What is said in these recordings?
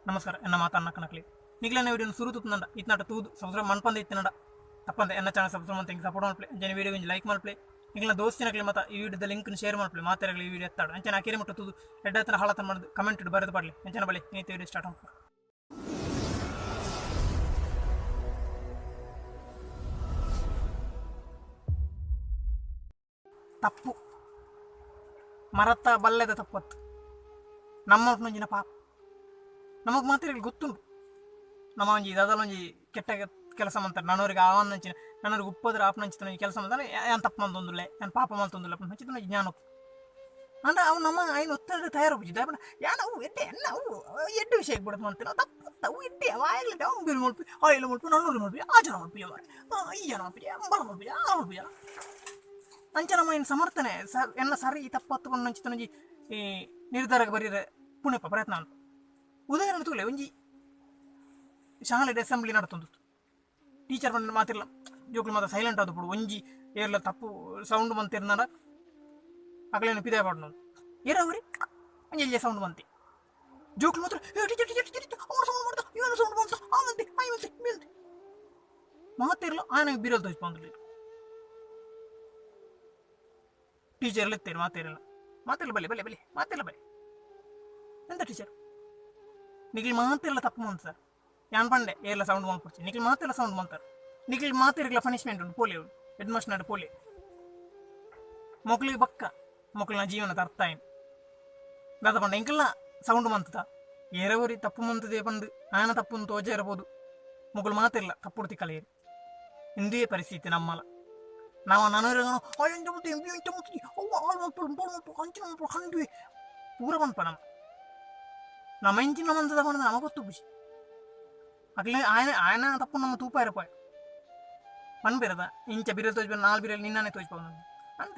ನಮಸ್ಕಾರ ಎನ್ನ ಮಾತನ್ನ ಕನಕಲಿ ನಿಗ್ಲನ ವಿಡಿಯೋ ಸುರು ತುಪ್ನಂಡ ಇತ್ನಾಟ ತೂದು ಸಬ್ಸ್ಕ್ರೈಬ್ ಮನ್ಪಂದ ಇತ್ತಿನಂಡ ತಪ್ಪಂದ ಎನ್ನ ಚಾನಲ್ ಸಬ್ಸ್ಕ್ರೈಬ್ ಅಂತ ಸಪೋರ್ಟ್ ಮಾಡ್ಪ್ಲೆ ಅಂಚನೆ ವಿಡಿಯೋ ಲೈಕ್ ಮಾಡ್ಪ್ಲೆ ನಿಗ್ಲ ದೋಸ್ತಿನಕ್ಲಿ ಮತ ಈ ವಿಡಿಯೋದ ಲಿಂಕ್ ಶೇರ್ ಮಾಡ್ಪ್ಲೆ ಮಾತಾಡಲಿ ಈ ವಿಡಿಯೋ ಎತ್ತಾಡು ಅಂಚನೆ ಅಕೆರೆ ಮುಟ್ಟ ತೂದು ಎಡ್ಡತ್ರ ಹಾಳತನ ಮಾಡಿದ್ದು ಕಮೆಂಟ್ ಇಟ್ಟು ಬರೆದು ಪಡಲಿ ಅಂಚನೆ ಬಳಿ ನೀತಿ ವಿಡಿಯೋ ಸ್ಟಾರ್ಟ್ ಮಾಡ್ಕೊ. ತಪ್ಪು ಮರತ್ತ ಬಲ್ಲೆದ ತಪ್ಪತ್ತು ನಮ್ಮ ಪಾಪ ನಮಗೆ ಮಾತ್ರ ಗೊತ್ತುಂಟು ನಮ್ಮ ಒಂಜಿ ಅದಲ್ಲೊಂಜಿ ಕೆಟ್ಟ ಕೆಲಸ ಮಾಡ್ತಾರೆ ನನ್ನವ್ರಿಗೆ ಅವನಂಚಿನ ನನ್ನವ್ರಿಗೆ ಉಪ್ಪದ್ರ ಆಪನಂಚಿನ ಕೆಲಸ ಮಾಡ್ತಾರೆ ಏನು ತಪ್ಪು ಮಂತೊಂದುಲ್ಲೆ ಏನು ಪಾಪ ಮಂತೊಂದುಲ್ಲ ಹಂಚಿದ ಜ್ಞಾನ ಅಂದ್ರೆ ಅವು ನಮ್ಮ ಐನು ಒತ್ತಡ ತಯಾರಾಗಿದ್ದ ಯಾರು ಅವು ಎಡ್ಡೆ ಎನ್ನ ಅವು ಎಡ್ಡೆ ವಿಷಯಕ್ಕೆ ಬಿಡೋದು ಮಾಡ್ತೀವಿ ನಾವು ತಪ್ಪು ಅವು ಎಡ್ಡೆ ಆಗಲಿ ಅವ್ನು ಬಿಲ್ ಮುಲ್ಪಿ ಆಯಿಲ್ ಮುಲ್ಪಿ ನನ್ನೂರು ಮುಲ್ಪಿ ಆ ಜನ ಮುಲ್ಪಿ ಈ ಜನ ಮುಲ್ಪಿ ಬಲ ಮುಲ್ಪಿ ಆ ಮುಲ್ಪಿ ಅಂಚೆ ನಮ್ಮ ಏನು ಸಮರ್ಥನೆ ಎನ್ನ ಸರಿ ತಪ್ಪು ಹತ್ತುಕೊಂಡು ಹಂಚಿತನಜಿ ಈ ನಿರ್ಧಾರಕ್ಕೆ ಬರೀರೆ ಪುಣ್ಯಪ್ಪ ಪ್ರಯತ್ನ ಅಂತ ಉದಾಹರಣೆ ತೂಲೆ ಒಂಜಿ ಶಾಲೆಡ್ ಅಸೆಂಬ್ಲಿ ನಡ್ತೊಂದು ಟೀಚರ್ ಬಂದು ಮಾತಿಲ್ಲ ಜೋಕ್ಲು ಮಾತ್ರ ಸೈಲೆಂಟ್ ಆದ ಬಿಡು ಒಂಜಿ ಏರ್ಲ ತಪ್ಪು ಸೌಂಡ್ ಬಂತಿರ್ನಾರ ಅಗಲೇನು ಪಿದೆ ಪಾಡ್ನು ಏರವ್ರಿ ಒಂಜಿ ಸೌಂಡ್ ಬಂತಿ ಜೋಕ್ಲು ಮಾತ್ರ ಸೌಂಡ್ ಮಾಡ್ದ ಇವನು ಸೌಂಡ್ ಬಂತ ಆವಂತೆ ಮಾತಿರ್ಲ ಆನೆಗೆ ಬೀರಲ್ ತೋರಿಸ್ಬಂದ್ಲಿ ಟೀಚರ್ಲಿ ಇತ್ತೇರು ಮಾತಿಲ್ಲ ಬಲೆ ಮಾತಿಲ್ಲ ಬಲೆ ಎಂತ ಟೀಚರ್ ನಿಖಿಲ್ ಮಾತಿಲ್ಲ ತಪ್ಪು ಮಂತ ಸರ್ ಯಾನ್ ಪಂಡೆ ಏರ್ಲ ಸೌಂಡ್ ಮಾಡ್ಕೊಡ್ತೀನಿ ನಿಖಿಲ್ ಮಾತಿಲ್ಲ ಸೌಂಡ್ ಮಾಡ್ತಾರೆ ನಿಖಿಲ್ ಮಾತಿರ್ಲ ಪನಿಷ್ಮೆಂಟ್ ಉಂಟು ಪೋಲಿ ಉಂಟು ಹೆಡ್ ಮಾಸ್ಟರ್ ಪೋಲಿ ಮೊಕ್ಲಿಗೆ ಬಕ್ಕ ಮೊಕ್ಲಿನ ಜೀವನದ ಅರ್ಥ ಏನು ದಾದ ಪಂಡ ಇಂಕಲ್ಲ ಸೌಂಡ್ ಮಂತದ ಏರವರಿ ತಪ್ಪು ಮಂತದೇ ಬಂದು ಆನ ತಪ್ಪು ತೋಜ ಇರಬಹುದು ಮೊಗ್ಲು ಮಾತಿಲ್ಲ ತಪ್ಪುಡ್ತಿ ಕಲೆಯರಿ ಇಂದೇ ಪರಿಸ್ಥಿತಿ ನಮ್ಮಲ್ಲ ನಾವು ಕಂಡ್ವಿ ಪೂರ ಬಂದ್ಪ ನಮ್ಮ ಇಂಚಿನ ಮಂತದ ಬಂದ ನಮಗೆ ಗೊತ್ತು ಖುಷಿ ಅಗ್ಲೇ ಆಯನ ತಪ್ಪು ನಮ್ಮ ತೂಪ ಇರಪ್ಪ ಬಂದ್ಬಿರದ ಇಂಚ ಬಿರಲ್ ತೋಚ್ಬ ನಾಲ್ ಬಿರಲ್ ನಿನ್ನೇ ತೋಚ್ಬೋದು ಅಂತ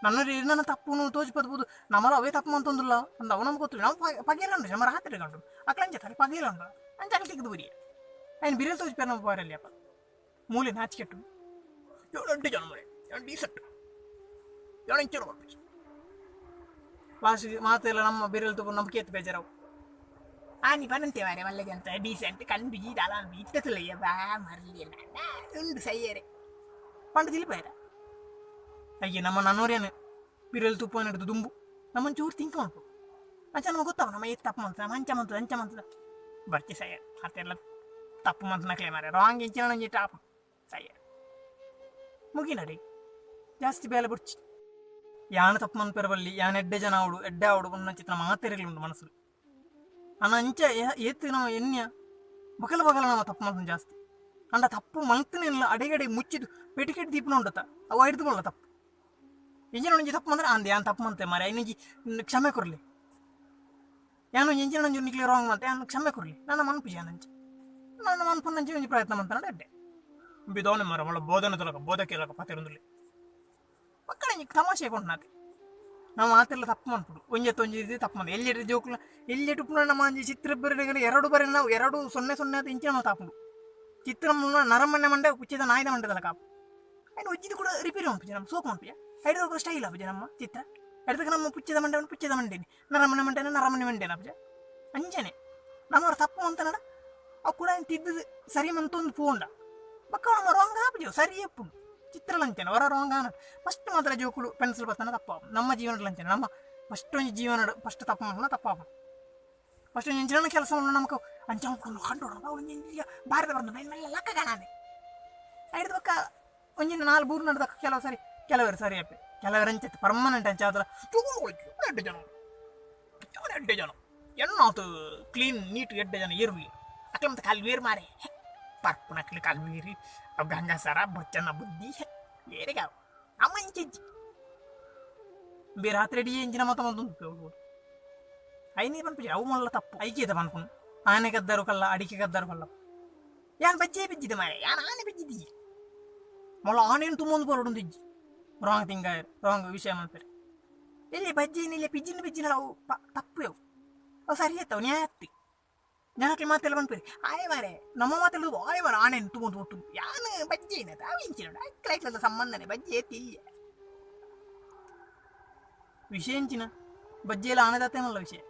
ನನ್ನ ತಪ್ಪು ತೋಚ್ಬೋದು ನಮ್ಮಲ್ಲ ಅವೇ ತಪ್ಪು ಅಂತಂದಿಲ್ಲ ಅಂದ ಅವು ನಮ್ಗೆ ಗೊತ್ತಿಲ್ಲ ನಾವು ಪಗೇಲಂಡು ನಮ್ಮ ರಾತ್ರಿ ಕಂಡು ಅಕ್ಲಂಚ ತಲೆ ಪಗೇಲಂಡು ಅಂಚ ಅಲ್ಲಿ ತೆಗೆದು ಬರೀ ಆಯ್ನು ಬಿರಲ್ ತೋಚ್ಬಾರ ನಮ್ಮ ಬಾರಲ್ಲಿ ಅಪ್ಪ ಮೂಲೆ ನಾಚಿಕೆಟ್ಟು ಅಡ್ಡಿ ಜನ ಮರೆ ಡೀಸೆಂಟ್ ಇಂಚರು ಬರ್ತೀವಿ ಲಾಸ್ಟ್ಗೆ ಮಾತೆಲ್ಲ ನಮ್ಮ ಬಿರಲ್ ತಗೊಂಡು ನಮ್ಮ ಕೇತ್ ಬೇಜಾರವು ನೀ ಬರಂತೆ ಮಾರೆ ಮಲ್ಲಿಗೆ ಅಂತ ಡೀಸೆಂಟ್ ಕಣ್ ಬಿಜಿ ದಾಲ ಇತ್ತಲಯ್ಯ ಬಾ ಮರಲಿ ಉಂಡು ಸಯ್ಯರೆ ಪಂಡು ತಿಳ್ಬೇಡ ಅಯ್ಯ ನಮ್ಮ ನನ್ನೋರೇನು ಬಿರಲ್ ತುಪ್ಪ ಹಿಡಿದು ದುಂಬು ನಮ್ಮನ್ನು ಚೂರು ತಿಂಕ ಉಂಟು ಅಂಚ ನಮಗೆ ಗೊತ್ತಾವ ನಮ್ಮ ಏತ್ ತಪ್ಪು ಮಂತ ನಮ್ಮ ಅಂಚ ಮಂತದ ಬರ್ತಿ ಸಯ್ಯ ಮತ್ತೆಲ್ಲ ತಪ್ಪು ಮಂತ ನಕ್ಲೆ ಮಾರೆ ರಾಂಗ್ ಇಂಚಿನ ನಂಜಿ ಟಾಪ್ ಸಯ್ಯ ಮುಗಿನಡಿ ಜಾಸ್ತಿ ಬೇಲೆ ಬಿಡ್ಚಿ ಯಾನ ತಪ್ಪು ಮಂತ್ ಪೆರಬಲ್ಲಿ ಯಾನ ಎಡ್ಡೆ ಜನ ಆವಡು ಚಿತ್ರ ಮಾತೆರಗಳುಂಟು ಮನಸ್ಸು ಅನ್ನ ಅಂಚ ಏತ್ತು ನಾವು ಎನ್ಯ ಬಗಲ ನಮ್ಮ ತಪ್ಪು ಮಂತ್ ಜಾಸ್ತಿ ಅಂಡ ತಪ್ಪು ಮಂತನೆಲ್ಲ ಅಡೆಗಡೆ ಮುಚ್ಚಿದು ಪೆಟಿಕೆಟ್ ದೀಪನ ಉಂಟತ ಅವು ಹಿಡಿದುಕೊಳ್ಳ ತಪ್ಪು ಎಂಜಿನ ಒಂಜಿ ತಪ್ಪು ಅಂದ್ರೆ ಅಂದೆ ಯಾನ್ ತಪ್ಪು ಮಂತೆ ಮಾರೆ ಇನ್ನೊಂಜಿ ಕ್ಷಮೆ ಕೊರಲಿ ಯಾನು ಎಂಜಿನ ಒಂಜಿ ನಿಕ್ಲಿ ರಾಂಗ್ ಮಂತೆ ಯಾನು ಕ್ಷಮೆ ಕೊರಲಿ ನನ್ನ ಮನ್ಪು ನಂಚೆ ನನ್ನ ಮನ್ಪು ನಂಚೆ ಒಂಜಿ ಪ್ರಯತ್ನ ಮಂತ ಅಡ್ಡೆ ಬಿದವನೆ ಮರ ಮಳ ಬೋಧನೆ ತೊಲಕ ಬೋಧಕ್ಕೆ ಪತ್ತಿರೊಂದಲ್ಲಿ ಮಕ್ಕಳ ತಮಾಷೆ ಕೊಂಡು ನಾತಿ ನಾವು ಮಾತೆಲ್ಲ ತಪ್ಪು ಮಾಡ್ಬಿಡು ಒಂಜಿ ತಪ್ಪು ಮಾಡಿ ಎಲ್ಲಿ ಜೋಕ್ಲ ಎಲ್ಲಿ ಟುಪ್ನ ನಮ್ಮ ಚಿತ್ರ ಬರೆಗಡೆ ಎರಡು ಬರೆ ನಾವು 2-0-0 ಅಂತ ಇಂಚ ನಾವು ತಾಪುಡು ಚಿತ್ರ ನರಮಣ್ಣೆ ಮಂಡೆ ಕುಚ್ಚಿದ ನಾಯ್ದ ಮಂಡದಲ್ಲ ಕಾಪು ಆಯ್ತು ಉಜ್ಜಿದು ಕೂಡ ರಿಪೇರಿ ಮಾಡ್ಪಿಜ ನಮ್ಮ ಸೋಪ್ ಮಾಡ್ಪಿಯ ಐದು ಸ್ಟೈಲ್ ಅಪ್ಪಜ ನಮ್ಮ ಚಿತ್ರ ಎಡದಕ್ಕೆ ನಮ್ಮ ಪುಚ್ಚಿದ ಮಂಡೇನಿ ನರಮಣ್ಣೆ ಮಂಡೇನ ಅಪ್ಪಜ ಅಂಜನೆ ನಮ್ಮವ್ರ ತಪ್ಪು ಅಂತ ನಡ ಅವು ಕೂಡ ತಿದ್ದು ಸರಿ ಮಂತೊಂದು ಪೂಂಡ ಬಕ್ಕ ನಮ್ಮ ರೋಂಗ ಹಾಪಿಜವು ಸರಿ ಎಪ್ಪು ಚಿತ್ರ ಲಂಚನೆ ಹೊರ ರೋಂಗ ಫಸ್ಟ್ ಮಾತ್ರ ಜೋಕುಳು ಪೆನ್ಸಿಲ್ ಬರ್ತಾನೆ ತಪ್ಪ ನಮ್ಮ ಜೀವನದ ಲಂಚನೆ ನಮ್ಮ ಫಸ್ಟ್ ಒಂದು ಜೀವನ ಫಸ್ಟ್ ತಪ್ಪು ಮಾಡೋಣ ತಪ್ಪ ಫಸ್ಟ್ ಒಂದು ಎಂಚಿನ ಕೆಲಸ ನಮ್ಗೆ ಅಂಚ ಕಂಡು ಅವಳು ಭಾರತ ಬಂದ ಮೇಲೆ ಲಕ್ಕ ಕಾಣಾನೆ ಐದು ಪಕ್ಕ ಒಂಜಿನ 4 ನಡೆದ ಕೆಲವರು ಸರಿ ಅಪ್ಪೆ ಕೆಲವರು ಅಂಚೆ ಪರ್ಮನೆಂಟ್ ಅಂಚೆ ಆದ್ರೆ ಎಡ್ಡೆ ಜನ ಎಣ್ಣಾತು ಕ್ಲೀನ್ ನೀಟ್ ಎಡ್ಡೆ ಜನ ಏರ್ವಿ ಅಕ್ಲ ಮತ್ತೆ ಕಲ್ವೀರ್ ಮಾರೆ ಪರ್ಪು ನಕ್ಲಿ ಕಲ್ವೀರಿ ಅವು ಗಂಗಾಸರ ಬೊಚ್ಚನ ಬುದ್ಧಿ ಏರಿಗಾವು ಅಮ್ಮ ಇಂಚೆಜ್ಜಿ ಬೇರೆ ರಾತ್ರಿ ಅಡಿ ಎಂಜಿನ ಮತ ಐನೇ ಪನ್ಪಿ ಅವು ಮಲ್ಲ ತಪ್ಪು ಐಕೇತ ಪನ್ಪುನು ಆನೆ ಗದ್ದಾರು ಕಲ್ಲ ಅಡಿಕೆ ಗದ್ದಾರು ಕಲ್ಲ ಯಾನ್ ಬಜ್ಜೆ ಬಿದ್ದಿದೆ ಮಾರೆ ಯಾನ್ ಆನೆ ಬಿದ್ದಿದ್ದಿ ಮೊಳ ಆನೇನು ತುಂಬೊಂದು ಬರೋಡು ಇಜ್ಜಿ ರಾಂಗ್ ವಿಷಯ ಮಾಡ್ತಾರೆ ಎಲ್ಲಿ ಬಜ್ಜೇನು ಇಲ್ಲಿ ಪಿಜ್ಜಿನ ಅವು ತಪ್ಪು ಅವು ಸರಿ ಆಯ್ತವು ನ್ಯಾಯ ಹತ್ತಿ ಜನಕ್ಕೆ ಮಾತೆಲ್ಲ ಬಂದ್ಪೇರಿ ಆಯ್ ಮಾರೆ ನಮ್ಮ ಮಾತೆಲ್ಲ ಆಯ್ ಮಾರ ಆಣೆನು ತುಂಬ ಯಾನು ಬಜ್ಜೆ ಏನದ ಅವಿಂಚಿ ನೋಡ ಅಕ್ಕಲ ಸಂಬಂಧನೆ ಬಜ್ಜೆ ಎತ್ತಿಲ್ಲ ವಿಷಯ ಎಂಚಿನ ಬಜ್ಜಿ ಎಲ್ಲ ಆನೆದತ್ತೇನಲ್ಲ ವಿಷಯ